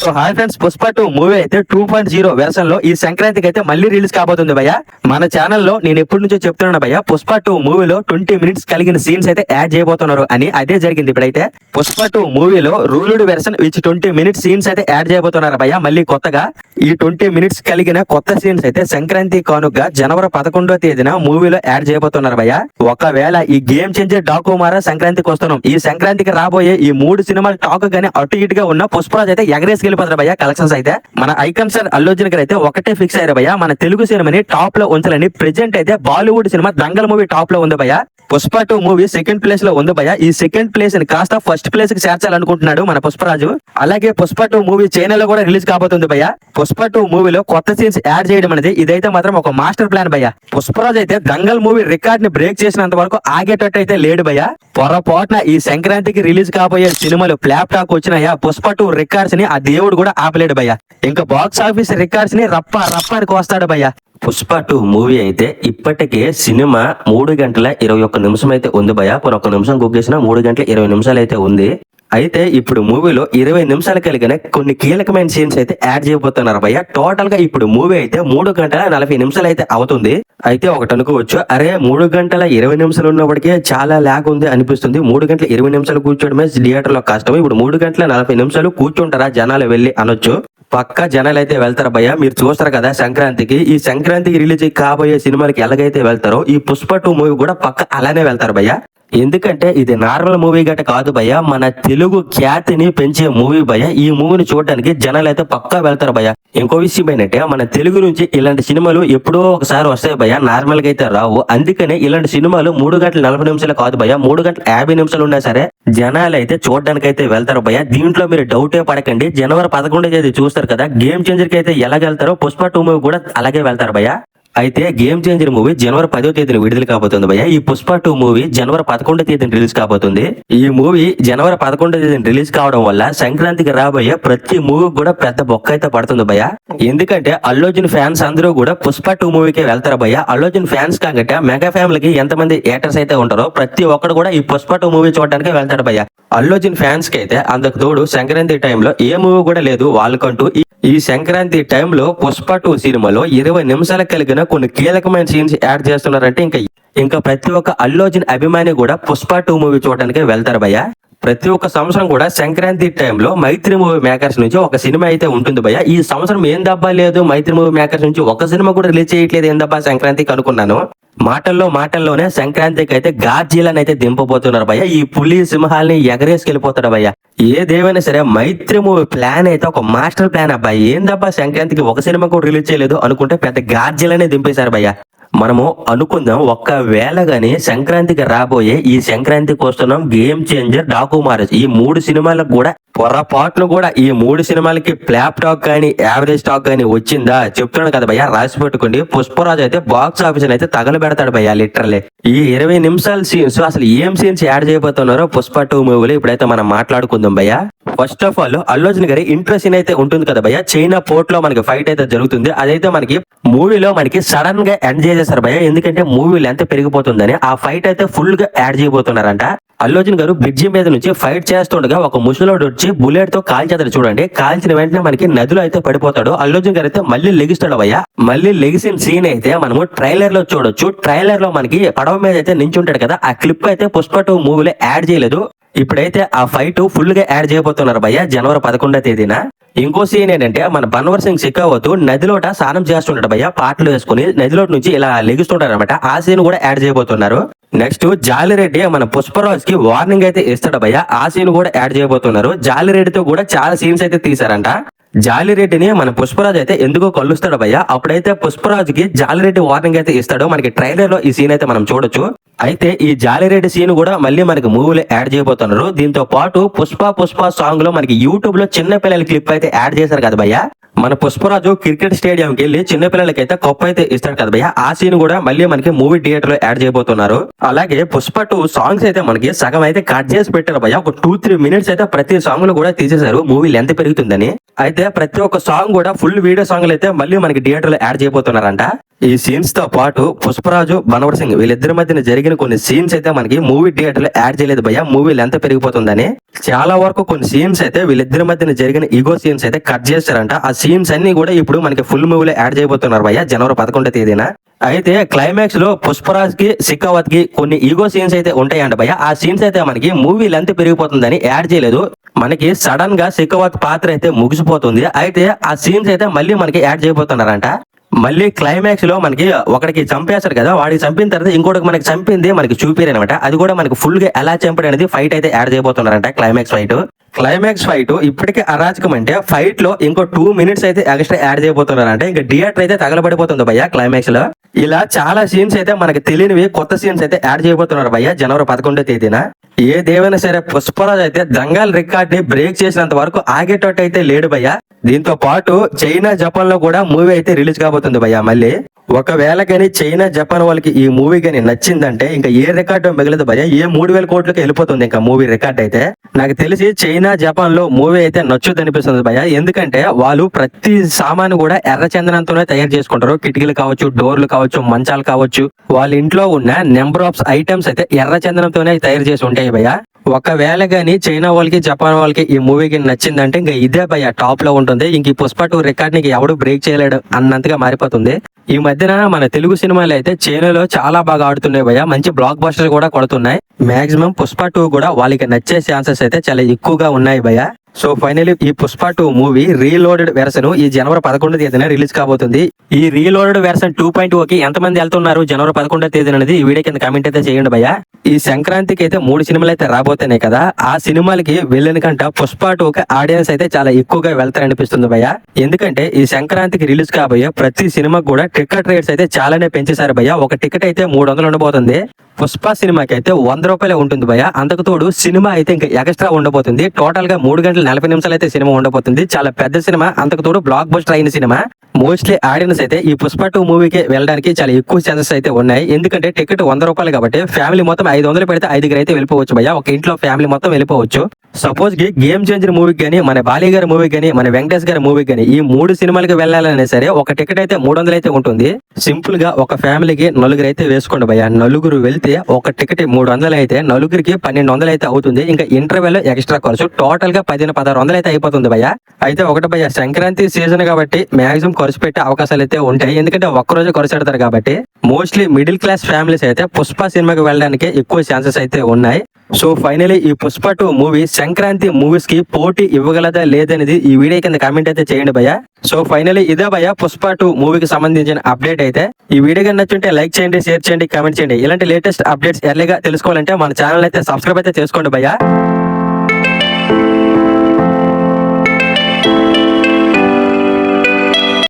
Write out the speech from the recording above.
So hi friends, Pushpa 2 movie అయితే 2.0 version లో ఈ సంక్రాంతికి అయితే మళ్ళీ రిలీజ్ కాబోతుంది భయ్య. మన ఛానల్లో నేను ఎప్పటి నుంచో చెప్తున్నాను భయ్య, పుష్ప 2 మూవీలో 20 మినిట్స్ కలిగిన సీన్స్ అయితే యాడ్ చేయబోతున్నారు అని. అదే జరిగింది. ఇప్పుడైతే పుష్ప 2 మూవీలో ruled version which 20 minutes scenes అయితే యాడ్ చేయబోతున్నారు భయ్య. మళ్ళీ కొత్తగా ఈ 20 మినిట్స్ కలిగిన కొత్త సీన్స్ అయితే సంక్రాంతి కానుకగా జనవరి 11వ తేదీన మూవీలో యాడ్ చేయబోతున్నారు భయ్య. ఒకవేళ ఈ గేమ్ చేంజర్ డాకుమారా సంక్రాంతికి వస్తున్నాం, ఈ సంక్రాంతికి రాబోయే ఈ 3 సినిమాలు టాక్ గానీ అటు ఇటుగా ఉన్న పుష్పరాజ్ అయితే ఎగరేసుకెళ్ళిపోతారు భయ్య. కలెక్షన్స్ అయితే మన ఐకాన్ స్టార్ అల్లు అర్జున్ గారు అయితే ఒకటే ఫిక్స్ అయ్యారు భయ్య, మన తెలుగు సినిమాని టాప్ లో ఉంచాలని. ప్రెజెంట్ అయితే Bollywood cinema Dangal movie top లో ఉంది భయ్య. పుష్ప 2 మూవీ సెకండ్ ప్లేస్ లో ఉంది భయ్య. ఈ సెకండ్ ప్లేస్ ని కాస్త ఫస్ట్ ప్లేస్ కి చేర్చాలనుకుంటున్నాడు మన పుష్పరాజు. అలాగే పుష్ప 2 మూవీ చైనా లో కూడా రిలీజ్ కాబోతుంది భయ్య. పుష్ప 2 మూవీలో కొత్త సీన్స్ యాడ్ చేయడం అనేది ఇదైతే మాత్రం ఒక మాస్టర్ ప్లాన్ భయ్య. పుష్పరాజ్ అయితే దంగల్ మూవీ రికార్డ్ ని బ్రేక్ చేసినంత వరకు ఆగేటట్టు అయితే లేడు భయ్య. పొరపాటున ఈ సంక్రాంతికి రిలీజ్ కాబోయే సినిమాలు ఫ్లాప్ టాక్ వచ్చినాయా, పుష్ప 2 రికార్డ్స్ ని ఆ దేవుడు కూడా ఆపలేడు భయ్య. ఇంకా బాక్స్ ఆఫీస్ రికార్డ్స్ ని రప్ప రప్పానికి వస్తాడు భయ్య. పుష్ప 2 మూవీ అయితే ఇప్పటికే సినిమా 3 గంటల 21 నిమిషం అయితే ఉంది భయ. ఒక నిమిషం గుగ్గేసిన 3 గంటల 20 నిమిషాలు అయితే ఉంది. అయితే ఇప్పుడు మూవీలో 20 నిమిషాలు కలిగిన కొన్ని కీలకమైన సీన్స్ అయితే యాడ్ చేయబోతున్నారు భయ్య. టోటల్ గా ఇప్పుడు మూవీ అయితే 3 గంటల 40 నిమిషాలు అయితే అవుతుంది. అయితే ఒకటి అనుకోవచ్చు, అరే 3 గంటల 20 నిమిషాలు ఉన్నప్పటికే చాలా ల్యాగ్ ఉంది అనిపిస్తుంది, 3 గంటల 20 నిమిషాలు కూర్చోవడమే థియేటర్ లో కష్టం, ఇప్పుడు 3 గంటల 40 నిమిషాలు కూర్చుంటారా జనాలు వెళ్ళి అనొచ్చు. పక్క జనాలు అయితే వెళ్తారు భయ్య. మీరు చూస్తారు కదా సంక్రాంతికి, ఈ సంక్రాంతికి రిలీజ్ కాబోయే సినిమాలకి ఎలాగైతే వెళ్తారో ఈ పుష్ప 2 మూవీ కూడా పక్క అలానే వెళ్తారు భయ్య. ఎందుకంటే ఇది నార్మల్ మూవీ గట్ట కాదు భయ్య, మన తెలుగు ఖ్యాతిని పెంచే మూవీ భయ్య. ఈ మూవీని చూడడానికి జనాలు అయితే పక్కా వెళ్తారు భయ్య. ఇంకో విషయం ఏంటంటే మన తెలుగు నుంచి ఇలాంటి సినిమాలు ఎప్పుడో ఒకసారి వస్తాయి భయ్య, నార్మల్ గా అయితే రావు. అందుకనే ఇలాంటి సినిమాలు 3 గంటల 40 నిమిషాలు కాదు భయ్య, 3 గంటల 50 నిమిషాలు ఉన్నా సరే జనాలు అయితే చూడడానికి అయితే వెళ్తారు భయ్య. దీంట్లో మీరు డౌటే పడకండి. జనవరి 11వ తేదీ చూస్తారు కదా, గేమ్ చేంజర్ కి అయితే ఎలాగెళ్తారో పుష్ప 2 మూవీ కూడా అలాగే వెళ్తారు భయ్య. అయితే గేమ్ చేంజర్ మూవీ జనవరి 10వ తేదీన విడుదల కాబోతుంది భయ్య. ఈ పుష్ప 2 మూవీ జనవరి 11వ తేదీన రిలీజ్ కాబోతుంది. ఈ మూవీ జనవరి 11వ తేదీన రిలీజ్ కావడం వల్ల సంక్రాంతికి రాబోయే ప్రతి మూవీ కూడా పెద్ద బొక్క అయితే పడుతుంది భయ్య. ఎందుకంటే అల్లు అర్జున్ ఫ్యాన్స్ అందరూ కూడా పుష్ప 2 మూవీకే వెళ్తారు భయ్య. అల్లు అర్జున్ ఫ్యాన్స్ కాకట మెగా ఫ్యామిలీకి ఎంతమంది ఏటర్స్ అయితే ఉంటారో ప్రతి ఒక్కరు కూడా ఈ పుష్ప 2 మూవీ చూడడానికి వెళ్తాడు భయ్య. అల్లు అర్జున్ ఫ్యాన్స్ కి అయితే అందుకు తోడు సంక్రాంతి టైంలో ఏ మూవీ కూడా లేదు వాళ్ళకంటూ. ఈ సంక్రాంతి టైంలో పుష్ప 2 సినిమాలో 20 నిమిషాలు కలిగిన కొన్ని కీలకమైన సీన్స్ యాడ్ చేస్తున్నారంటే ఇంకా ప్రతి ఒక్క అల్లు అర్జున్ అభిమాని కూడా పుష్ప 2 మూవీ చూడడానికి వెళ్తారు భయ్య. ప్రతి ఒక్క సంవత్సరం కూడా సంక్రాంతి టైంలో మైత్రి మూవీ మేకర్స్ నుంచి ఒక సినిమా అయితే ఉంటుంది భయ్య. ఈ సంవత్సరం ఏం దబ్బా లేదు, మైత్రి మూవీ మేకర్స్ నుంచి ఒక సినిమా కూడా రిలీజ్ చేయట్లేదు, ఏం దబ్బా సంక్రాంతికి అనుకున్నాను. మాటల్లోనే సంక్రాంతికి అయితే గాడ్జిలాని అయితే దింపబోతున్నారు భయ్య. ఈ పులి సింహాల్ని ఎగరేసుకెళ్ళిపోతాడు భయ్య. ఏదేమైనా సరే మైత్రి మూవీ ప్లాన్ అయితే ఒక మాస్టర్ ప్లాన్ అబ్బాయి. ఏందబ్బా సంక్రాంతికి ఒక సినిమా కూడా రిలీజ్ చేయలేదు అనుకుంటే పెద్ద గాడ్జిలానే దింపేశారు భయ్య. మనము అనుకుందాం, ఒక్కవేళ గాని సంక్రాంతికి రాబోయే ఈ సంక్రాంతికి వస్తున్నాం గేమ్ చేంజర్ డాకుమారా ఈ 3 సినిమాలకు కూడా పొరపాటును కూడా ఈ 3 సినిమాలకి ఫ్లాప్ టాక్ కానీ యావరేజ్ టాక్ కానీ వచ్చిందా చెప్తున్నాడు కదా భయ్య, రాసి పెట్టుకోండి. పుష్పరాజ్ అయితే బాక్స్ ఆఫీస్ అయితే తగలబెడతాడు భయ్య లిటరల్లీ. ఈ 20 నిమిషాల సీన్స్ అసలు ఏం సీన్స్ యాడ్ చేయబోతున్నారో పుష్ప 2 మూవీలో ఇప్పుడైతే మనం మాట్లాడుకుందాం భయ్య. First of all Allu Arjun గారి ఇంట్రెస్ట్ సీన్ అయితే ఉంటుంది కదా భయ్య, చైనా పోర్ట్ లో మనకి ఫైట్ అయితే జరుగుతుంది. అదైతే మనకి మూవీలో మనకి సడన్ గా ఎండ్ చేసేస్తారు భయ్య, ఎందుకంటే మూవీ లెంత్ పెరిగిపోతుందని. ఆ ఫైట్ అయితే ఫుల్ గా యాడ్ చేయబోతున్నారంట. అల్లు అర్జున్ గారు బ్రిడ్జి మీద నుంచి ఫైట్ చేస్తుండగా ఒక ముసలోడు వచ్చి బుల్లెట్ తో కాల్చేస్తాడు చూడండి. కాల్చిన వెంటనే మనకి నదిలో అయితే పడిపోతాడు. అల్లు అర్జున్ గారు అయితే మళ్ళీ లెగిస్తాడు భయ్య. మళ్ళీ లెగిసిన సీన్ అయితే మనము ట్రైలర్ లో చూడొచ్చు. ట్రైలర్ లో మనకి పడవ మీద అయితే నించుంటాడు కదా, ఆ క్లిప్ అయితే పుష్ప 2 మూవీలో యాడ్ చేయలేదు. ఇప్పుడైతే ఆ ఫైట్ ఫుల్ గా యాడ్ చేయబోతున్నారు భయ్య జనవరి 11వ తేదీన. ఇంకో సీన్ ఏంటంటే మన బన్వర్ సింగ్ సికావత్ నదిలోట స్నానం చేస్తుంటాడు భయ్య, పాటలు వేసుకుని నదిలోట నుంచి ఇలా లెగుస్తుంటారు అనమాట. ఆ సీన్ కూడా యాడ్ చేయబోతున్నారు. నెక్స్ట్ జాలిరెడ్డి మన పుష్పరాజ్ కి వార్నింగ్ అయితే ఇస్తాడు భయ్య, ఆ సీన్ కూడా యాడ్ చేయబోతున్నారు. జాలిరెడ్డితో కూడా చాలా సీన్స్ అయితే తీసారంట. జాలిరెడ్డిని మన పుష్పరాజ్ అయితే ఎందుకో కలుస్తాడు భయ్య. అప్పుడైతే పుష్పరాజ్ కి జాలిరెడ్డి వార్నింగ్ అయితే ఇస్తాడు. మనకి ట్రైలర్ లో ఈ సీన్ అయితే మనం చూడొచ్చు. అయితే ఈ జాలిరెడ్డి సీన్ కూడా మళ్ళీ మనకి మూవీలో యాడ్ చేయబోతున్నారు. దీంతో పాటు పుష్ప సాంగ్ లో మనకి యూట్యూబ్ లో చిన్న పిల్లల క్లిప్ అయితే యాడ్ చేశారు కదా భయ్య. మన పుష్పరాజు క్రికెట్ స్టేడియం కి వెళ్ళి చిన్న పిల్లలకి అయితే కప్ అయితే ఇస్తాడు కదా భయ్య, ఆ సీన్ కూడా మళ్ళీ మనకి మూవీ థియేటర్ లో యాడ్ చేయబోతున్నారు. అలాగే పుష్ప 2 సాంగ్స్ అయితే మనకి సగం అయితే కట్ చేసి పెట్టారు భయ్య. ఒక 2-3 మినిట్స్ అయితే ప్రతి సాంగ్ లో కూడా తీసేశారు మూవీ లెంత్ పెరుగుతుందని. అయితే ప్రతి ఒక్క సాంగ్ కూడా ఫుల్ వీడియో సాంగ్లు అయితే మళ్ళీ మనకి థియేటర్ లో యాడ్ చేయబోతున్నారంట. ఈ సీన్స్ తో పాటు పుష్పరాజు బనవర్ సింగ్ వీళ్ళిద్దరి మధ్యన జరిగిన కొన్ని సీన్స్ అయితే మనకి మూవీ థియేటర్ లో యాడ్ చేయలేదు భయ్య, మూవీ లెంత్ పెరిగిపోతుందని. చాలా వరకు కొన్ని సీన్స్ అయితే వీళ్ళిద్దరి మధ్యన జరిగిన ఈగో సీన్స్ అయితే కట్ చేస్తారంట. ఆ సీన్స్ అన్ని కూడా ఇప్పుడు మనకి ఫుల్ మూవీలో యాడ్ చేయబోతున్నారు భయ్య జనవరి 11వ తేదీన. అయితే క్లైమాక్స్ లో పుష్పరాజ్ కి శిఖావత్ కి కొన్ని ఈగో సీన్స్ అయితే ఉంటాయంట భయ్య. ఆ సీన్స్ అయితే మనకి మూవీ లెంత్ పెరిగిపోతుందని యాడ్ చేయలేదు. మనకి సడన్ గా శిఖావత్ పాత్ర అయితే ముగిసిపోతుంది. అయితే ఆ సీన్స్ అయితే మళ్ళీ మనకి యాడ్ చేయబోతున్నారంట. మళ్ళీ క్లైమాక్స్ లో మనకి ఒకడికి చంపేస్తారు కదా, వాడికి చంపిన తర్వాత ఇంకోటికి మనకి చంపింది మనకి చూపిరనమాట. అది కూడా మనకి ఫుల్ గా ఎలా చంపడం అనేది ఫైట్ అయితే యాడ్ చేయబోతున్నారంట. క్లైమాక్స్ ఫైట్ ఇప్పటికే అరాచకం అంటే ఫైట్ లో ఇంకో 2 minutes అయితే ఎక్స్ట్రా యాడ్ చేయబోతున్నారంటే ఇంకా థియేటర్ అయితే తగలబడిపోతుంది భయ్య క్లైమాక్స్ లో. ఇలా చాలా సీన్స్ అయితే మనకి తెలియనివి కొత్త సీన్స్ అయితే యాడ్ చేయబోతున్నారు భయ్య జనవరి 11వ తేదీన. ఏదేమైనా సరే పుష్పరాజ్ అయితే దంగల్ రికార్డ్ ని బ్రేక్ చేసినంత వరకు ఆగేటట్టు అయితే లేడు భయ్య. దీంతో పాటు చైనా జపాన్ లో కూడా మూవీ అయితే రిలీజ్ కాబోతుంది భయ్య. మళ్ళీ ఒకవేళ కానీ చైనా జపాన్ వాళ్ళకి ఈ మూవీ కానీ నచ్చిందంటే ఇంకా ఏ రికార్డు మిగలదు భయ్య, ఏ 3,000 కోట్లకి వెళ్ళిపోతుంది ఇంకా మూవీ రికార్డ్ అయితే. నాకు తెలిసి చైనా జపాన్ లో మూవీ అయితే నచ్చుద్ది అనిపిస్తుంది భయ్య. ఎందుకంటే వాళ్ళు ప్రతి సామాను కూడా ఎర్రచందనంతోనే తయారు చేసుకుంటారు. కిటికీలు కావచ్చు, డోర్లు కావచ్చు, మంచాలు కావచ్చు, వాళ్ళ ఇంట్లో ఉన్న నెంబర్ ఆఫ్ ఐటమ్స్ అయితే ఎర్రచందనంతోనే తయారు చేసి ఉంటాయి భయ్య. ఒకవేళ గానీ చైనా వాళ్ళకి జపాన్ వాళ్ళకి ఈ మూవీకి నచ్చిందంటే ఇంకా ఇదే భయ్య టాప్ లో ఉంటుంది. ఇంక ఈ పుష్ప 2 రికార్డ్ ని ఎవడు బ్రేక్ చేయలేడు అన్నంతగా మారిపోతుంది. ఈ మధ్యన మన తెలుగు సినిమాలు అయితే చైనాలో చాలా బాగా ఆడుతున్నాయి భయ్య, మంచి బ్లాక్ బస్టర్ కూడా కొడుతున్నాయి. మాక్సిమం పుష్ప 2 కూడా వాళ్ళకి నచ్చే ఛాన్సెస్ అయితే చాలా ఎక్కువగా ఉన్నాయి భయ్య. సో ఫైనలీ ఈ పుష్ప 2 మూవీ రీలోడెడ్ వెర్షన్ ఈ జనవరి 11వ తేదీన రిలీజ్ కాబోతుంది. ఈ రీలోడెడ్ వెర్షన్ 2.0 కి ఎంతమంది వెళ్తున్నారు జనవరి 11వ తేదీన అనేది ఈ వీడియో కింద కామెంట్ అయితే చేయండి భయ్య. ఈ సంక్రాంతికి అయితే 3 సినిమాలు అయితే రాబోతున్నాయి కదా, ఆ సినిమాలకి వెళ్ళిన కంట పుష్ప 2 ఆడియన్స్ అయితే చాలా ఎక్కువగా వెళ్తారనిపిస్తుంది భయ్య. ఎందుకంటే ఈ సంక్రాంతికి రిలీజ్ కాబోయే ప్రతి సినిమాకి కూడా టికెట్ రేట్స్ అయితే చాలానే పెంచేశారు భయ్య. ఒక టికెట్ అయితే 300 ఉండబోతుంది. పుష్ప సినిమాకి అయితే 100 రూపాయలే ఉంటుంది భయ్య. అంతకు తోడు సినిమా అయితే ఇంకా ఎక్స్ట్రా ఉండబోతుంది. టోటల్ గా 3 గంటల 40 నిమిషాలు అయితే సినిమా ఉండబోతుంది. చాలా పెద్ద సినిమా, అంతకు తోడు బ్లాక్ బస్టర్ అయిన సినిమా. మోస్ట్లీ ఆడియన్స్ అయితే ఈ పుష్ప 2 మూవీకి వెళ్ళడానికి చాలా ఎక్కువ ఛాన్సెస్ అయితే ఉన్నాయి. ఎందుకంటే టికెట్ 100 రూపాయలు కాబట్టి ఫ్యామిలీ మొత్తం 500 పెడితే 5 అయితే వెళ్ళిపోవచ్చు భయ్య. ఒక ఇంట్లో ఫ్యామిలీ మొత్తం వెళ్ళిపోవచ్చు. సపోజ్ కి గేమ్ చేంజర్ మూవీకి గానీ, మన బాలీ గారి మూవీకి గానీ, మన వెంకటేష్ గారి మూవీకి గానీ ఈ 3 సినిమాలకి వెళ్ళాలనే సరే ఒక టికెట్ అయితే 300 అయితే ఉంటుంది. సింపుల్ గా ఒక ఫ్యామిలీకి 4 అయితే వేసుకోండి భయ్య. 4 వెళ్తే ఒక టికెట్ 300 అయితే 4కి 1200 అయితే అవుతుంది. ఇంకా ఇంటర్వెల్ ఎక్స్ట్రా ఖర్చు టోటల్ గా 1600 అయితే అయిపోతుంది భయ్య. అయితే ఒకటి భయ్య, సంక్రాంతి సీజన్ కాబట్టి మాక్సిమం ఖర్చు పెట్టే అవకాశాలు అయితే ఉంటాయి. ఎందుకంటే ఒక్కరోజు ఖర్చు పెడతారు కాబట్టి మోస్ట్లీ మిడిల్ క్లాస్ ఫ్యామిలీస్ అయితే పుష్ప సినిమాకి వెళ్ళడానికి ఎక్కువ ఛాన్సెస్ అయితే ఉన్నాయి. సో ఫైనలీ ఈ పుష్ప 2 మూవీ సంక్రాంతి మూవీస్ కి పోటీ ఇవ్వగలదా లేదనేది ఈ వీడియో కింద కామెంట్ అయితే చేయండి భయ్య. సో ఫైనలీ ఇదే భయ్య పుష్ప 2 మూవీకి సంబంధించిన అప్డేట్ అయితే. ఈ వీడియో కన్నా నచ్చుంటే లైక్ చేయండి, షేర్ చేయండి, కామెంట్ చేయండి. ఇలాంటి లేటెస్ట్ అప్డేట్స్ ఎర్లీగా తెలుసుకోవాలంటే మన ఛానల్ అయితే సబ్స్క్రైబ్ అయితే చేసుకోండి భయ్య.